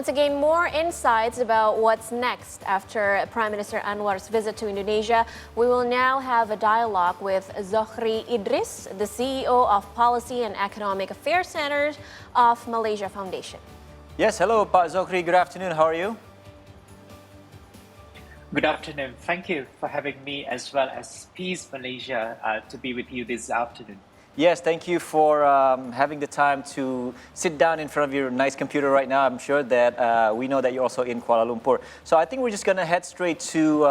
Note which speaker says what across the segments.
Speaker 1: To gain more insights about what's next after Prime Minister Anwar's visit to Indonesia, we will now have a dialogue with Zokhiri Idris, the CEO of Policy and Economic Affairs Centers of Malaysia Foundation.
Speaker 2: Yes, hello, Pak Zokhiri. Good afternoon. How are you?
Speaker 3: Good afternoon. Thank you for having me as well as Peace Malaysia to be with you this afternoon.
Speaker 2: Yes, thank you for having the time to sit down in front of your nice computer right now. I'm sure that we know that you're also in Kuala Lumpur. So I think we're just going to head straight to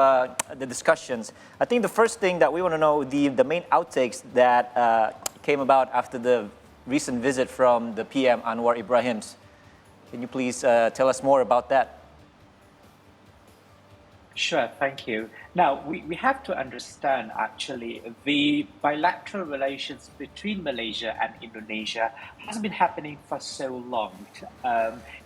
Speaker 2: the discussions. I think the first thing that we want to know, the main outtakes that came about after the recent visit from the PM Anwar Ibrahim's. Can you please tell us more about that?
Speaker 3: Sure, thank you. Now, we have to understand actually the bilateral relations between Malaysia and Indonesia has been happening for so long.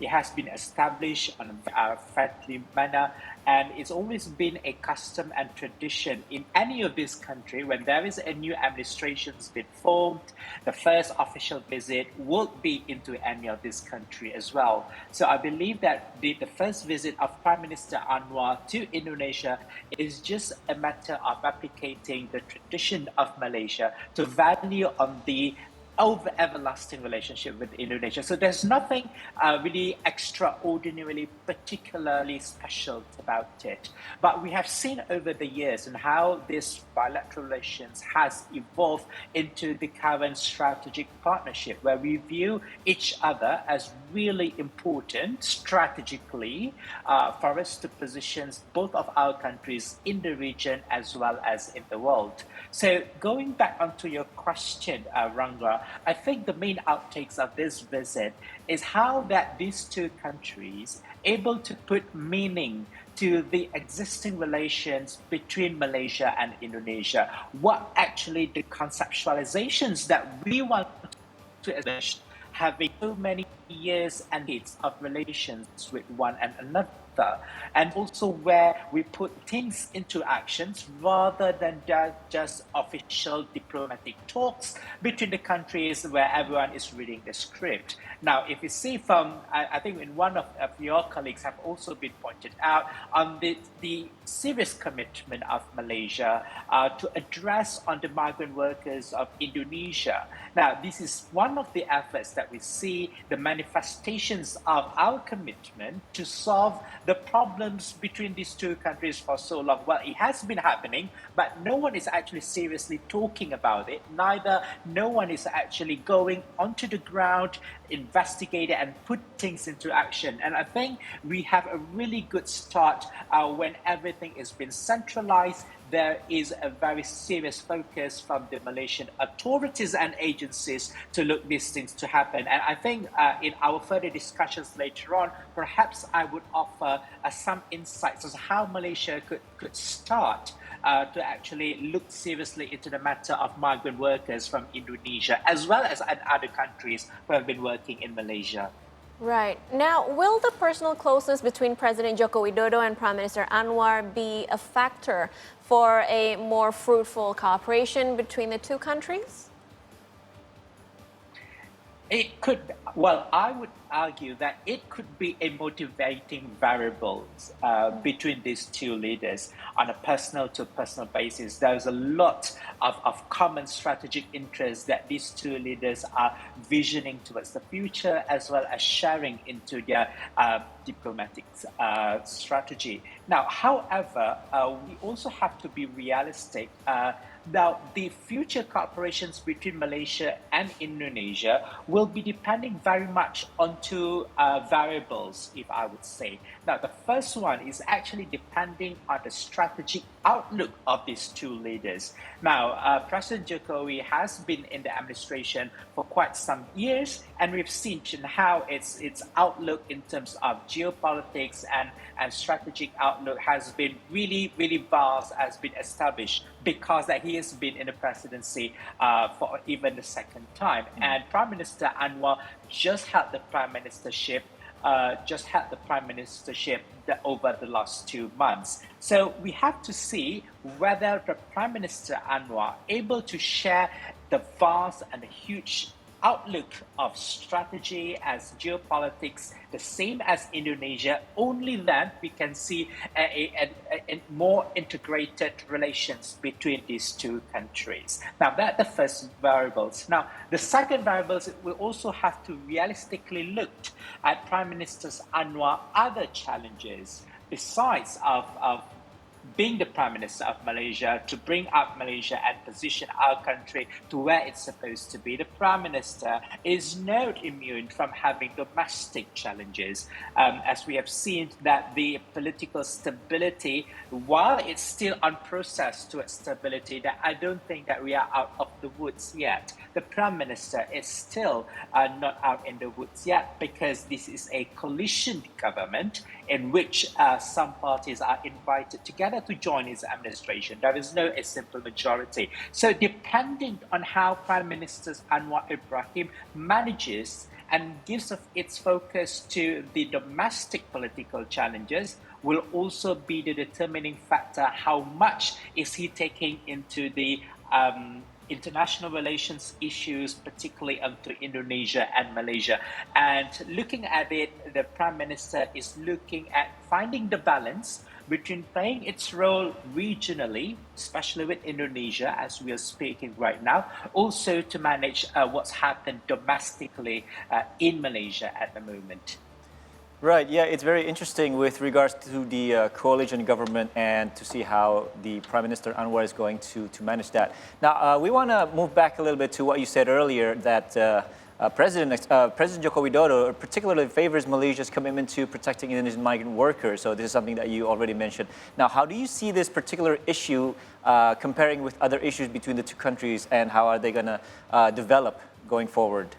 Speaker 3: It has been established on a friendly manner, and it's always been a custom and tradition in any of these countries when there is a new administration been formed, the first official visit will be into any of this country as well. So I believe that the first visit of Prime Minister Anwar to Indonesia is just a matter of replicating the tradition of Malaysia to value on the everlasting relationship with Indonesia. So there's nothing really extraordinarily, particularly special about it. But we have seen over the years and how this bilateral relations has evolved into the current strategic partnership, where we view each other as really important strategically for us to position both of our countries in the region as well as in the world. So going back onto your question, Ranga, I think the main outtakes of this visit is how that these two countries able to put meaning to the existing relations between Malaysia and Indonesia. What actually the conceptualizations that we want to establish, having so many years and decades of relations with one and another, and also where we put things into actions rather than just official diplomatic talks between the countries where everyone is reading the script. Now, if you see from, I think in one of your colleagues have also been pointed out on the serious commitment of Malaysia to address on the migrant workers of Indonesia. Now, this is one of the efforts that we see, the manifestations of our commitment to solve the problems between these two countries for so long. Well, it has been happening, but no one is actually seriously talking about it. Neither, no one is actually going onto the ground, investigating and put things into action. And I think we have a really good start when everything has been centralized. There is a very serious focus from the Malaysian authorities and agencies to look these things to happen. And I think in our further discussions later on, perhaps I would offer some insights on how Malaysia could start to actually look seriously into the matter of migrant workers from Indonesia, as well as other countries who have been working in Malaysia.
Speaker 1: Right. Now, will the personal closeness between President Joko Widodo and Prime Minister Anwar be a factor for a more fruitful cooperation between the two countries?
Speaker 3: It could, well, I would argue that it could be a motivating variable between these two leaders on a personal to personal basis. There's a lot of common strategic interests that these two leaders are visioning towards the future, as well as sharing into their diplomatic strategy. Now, however, we also have to be realistic. Now, the future cooperations between Malaysia and Indonesia will be depending very much on two variables, if I would say. Now, the first one is actually depending on the strategic outlook of these two leaders. Now, President Jokowi has been in the administration for quite some years, and we've seen how its outlook in terms of geopolitics and strategic outlook has been really, really vast, has been established because that he has been in the presidency for even the second time. And Prime Minister Anwar just had the prime ministership over the last 2 months. So we have to see whether the Prime Minister Anwar able to share the vast and huge outlook of strategy, as geopolitics, the same as Indonesia. Only then we can see a more integrated relations between these two countries. Now, that's the first variables. Now, the second variables, we also have to realistically look at Prime Minister Anwar other challenges besides of being the Prime Minister of Malaysia, to bring up Malaysia and position our country to where it's supposed to be. The Prime Minister is not immune from having domestic challenges, as we have seen that the political stability, while it's still unprocessed towards stability, that I don't think that we are out of the woods yet. The Prime Minister is still not out in the woods yet, because this is a coalition government in which some parties are invited together to join his administration. There is no a simple majority. So depending on how Prime Minister Anwar Ibrahim manages and gives its focus to the domestic political challenges, will also be the determining factor. How much is he taking into the international relations issues, particularly to Indonesia and Malaysia? And looking at it, the Prime Minister is looking at finding the balance between playing its role regionally, especially with Indonesia, as we are speaking right now, also to manage what's happened domestically in Malaysia at the moment.
Speaker 2: Right, yeah, it's very interesting with regards to the coalition government and to see how the Prime Minister Anwar is going to manage that. Now, we want to move back a little bit to what you said earlier, that President Joko Widodo particularly favors Malaysia's commitment to protecting Indonesian migrant workers. So this is something that you already mentioned. Now, how do you see this particular issue comparing with other issues between the two countries, and how are they going to develop going forward?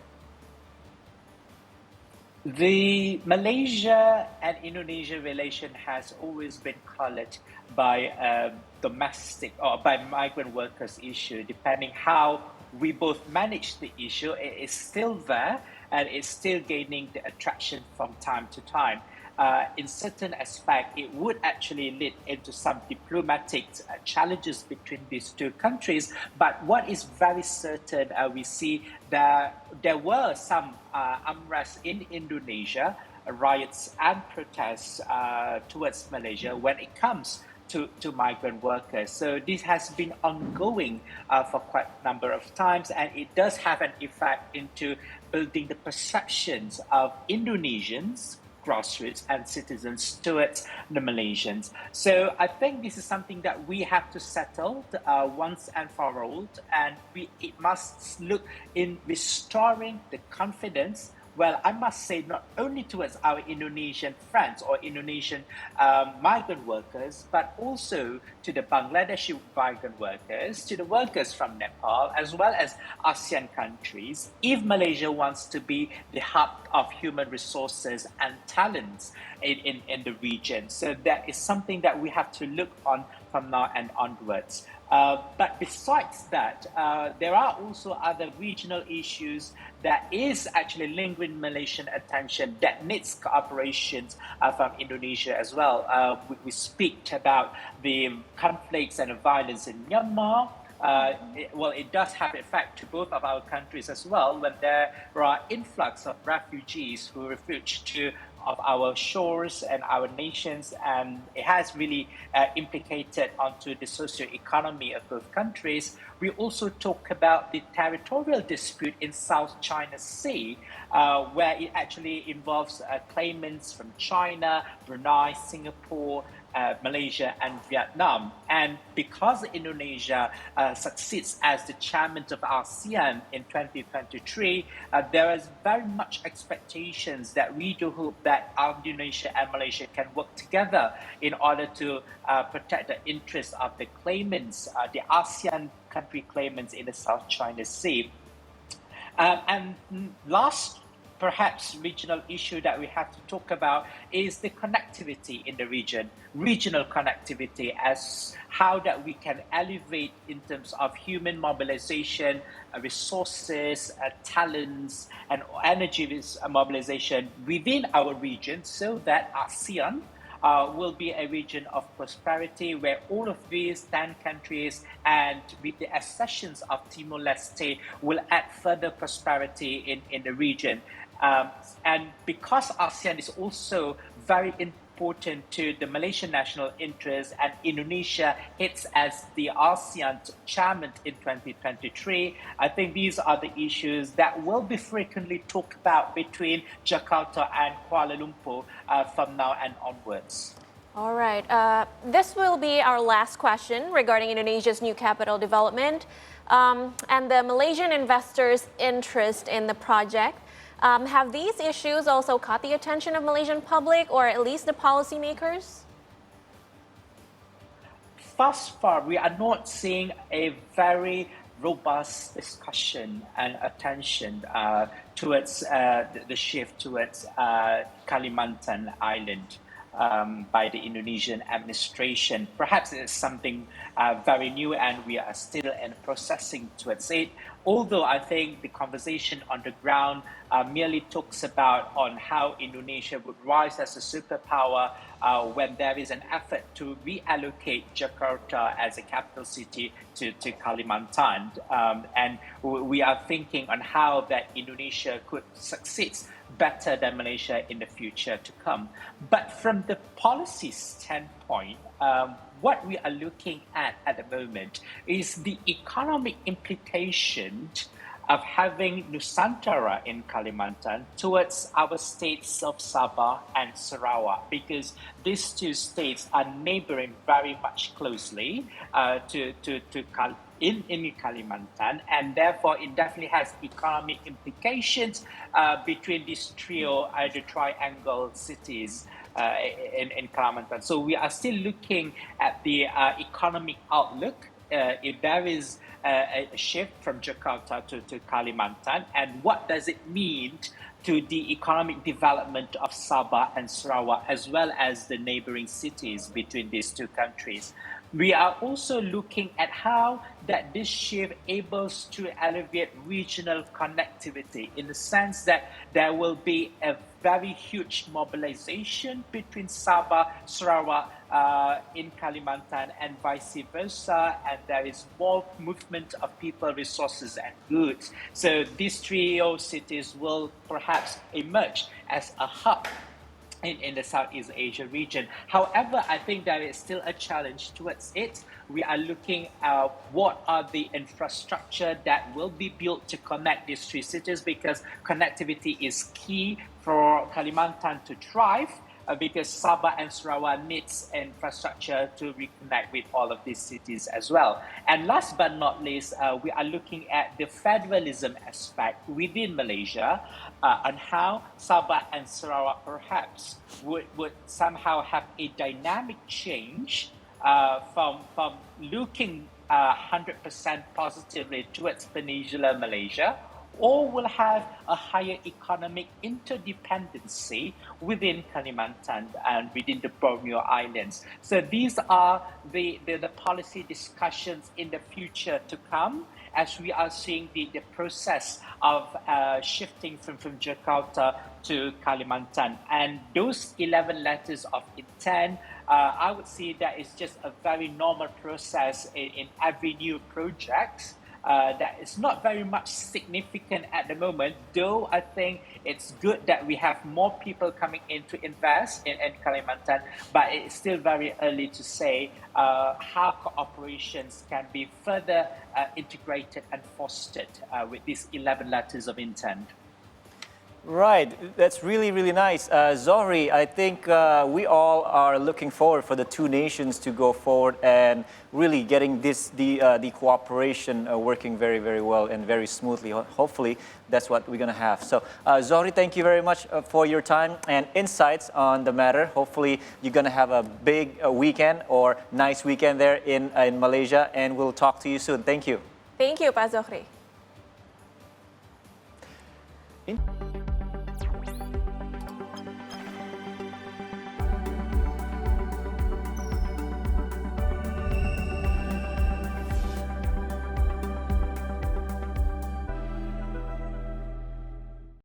Speaker 3: The Malaysia and Indonesia relation has always been colored by domestic or by migrant workers issue. Depending how we both manage the issue, it is still there and it's still gaining the attraction from time to time. In certain aspect, it would actually lead into some diplomatic challenges between these two countries. But what is very certain, we see that there were some unrest in Indonesia, riots and protests towards Malaysia when it comes to migrant workers. So this has been ongoing for quite a number of times, and it does have an effect into building the perceptions of Indonesians, grassroots and citizens towards the Malaysians. So I think this is something that we have to settle once and for all, and it must look in restoring the confidence. Well, I must say, not only towards our Indonesian friends or Indonesian migrant workers, but also to the Bangladeshi migrant workers, to the workers from Nepal, as well as ASEAN countries, if Malaysia wants to be the hub of human resources and talents in the region. So that is something that we have to look on from now and onwards. But besides that, there are also other regional issues that is actually linked with Malaysian attention that needs cooperation from Indonesia as well. We speak about the conflicts and the violence in Myanmar. It does have effect to both of our countries as well when there are influx of refugees who refuge to of our shores and our nations, and it has really implicated onto the socio-economy of both countries. We also talk about the territorial dispute in South China Sea, where it actually involves claimants from China, Brunei, Singapore, Malaysia and Vietnam. And because Indonesia succeeds as the chairman of ASEAN in 2023, there is very much expectations that we do hope that Indonesia and Malaysia can work together in order to protect the interests of the claimants, the ASEAN country claimants in the South China Sea. And last, perhaps regional issue that we have to talk about is the connectivity in the region, regional connectivity, as how that we can elevate in terms of human mobilization, resources, talents, and energy mobilization within our region, so that ASEAN will be a region of prosperity where all of these 10 countries and with the accessions of Timor-Leste will add further prosperity in the region. And because ASEAN is also very important to the Malaysian national interest, and Indonesia hits as the ASEAN chairman in 2023, I think these are the issues that will be frequently talked about between Jakarta and Kuala Lumpur from now and onwards.
Speaker 1: All right. This will be our last question regarding Indonesia's new capital development and the Malaysian investors' interest in the project. Have these issues also caught the attention of Malaysian public or at least the policymakers?
Speaker 3: Thus far, we are not seeing a very robust discussion and attention towards the shift towards Kalimantan Island by the Indonesian administration. Perhaps it's something very new and we are still in processing towards it. Although I think the conversation on the ground merely talks about on how Indonesia would rise as a superpower when there is an effort to reallocate Jakarta as a capital city to Kalimantan. And we are thinking on how that Indonesia could succeed better than Malaysia in the future to come. But from the policy standpoint, what we are looking at the moment is the economic implication of having Nusantara in Kalimantan towards our states of Sabah and Sarawak, because these two states are neighboring very much closely in Kalimantan, and therefore it definitely has economic implications between these either triangle cities in Kalimantan. So we are still looking at the economic outlook. If there is a shift from Jakarta to Kalimantan, and what does it mean to the economic development of Sabah and Sarawak, as well as the neighboring cities between these two countries. We are also looking at how that this shift able to elevate regional connectivity in the sense that there will be a very huge mobilization between Sabah, Sarawak in Kalimantan and vice versa, and there is more movement of people, resources and goods. So these trio cities will perhaps emerge as a hub in the Southeast Asia region. However, I think there is still a challenge towards it. We are looking at what are the infrastructure that will be built to connect these three cities, because connectivity is key for Kalimantan to thrive, because Sabah and Sarawak needs infrastructure to reconnect with all of these cities as well. And last but not least, we are looking at the federalism aspect within Malaysia on how Sabah and Sarawak perhaps would somehow have a dynamic change from looking 100% positively towards Peninsular Malaysia, or will have a higher economic interdependency within Kalimantan and within the Borneo Islands. So these are the policy discussions in the future to come, as we are seeing the process of shifting from Jakarta to Kalimantan. And those 11 letters of intent, I would say that is just a very normal process in every new project. That is not very much significant at the moment, though I think it's good that we have more people coming in to invest in Kalimantan, but it's still very early to say how cooperations can be further integrated and fostered with these 11 letters of intent.
Speaker 2: Right, that's really, really nice. Zokhiri, I think we all are looking forward for the two nations to go forward and really getting the cooperation working very, very well and very smoothly. Hopefully, that's what we're going to have. So, Zokhiri, thank you very much for your time and insights on the matter. Hopefully, you're going to have a big weekend or nice weekend there in Malaysia, and we'll talk to you soon. Thank you.
Speaker 1: Thank you, Pak Zokhiri.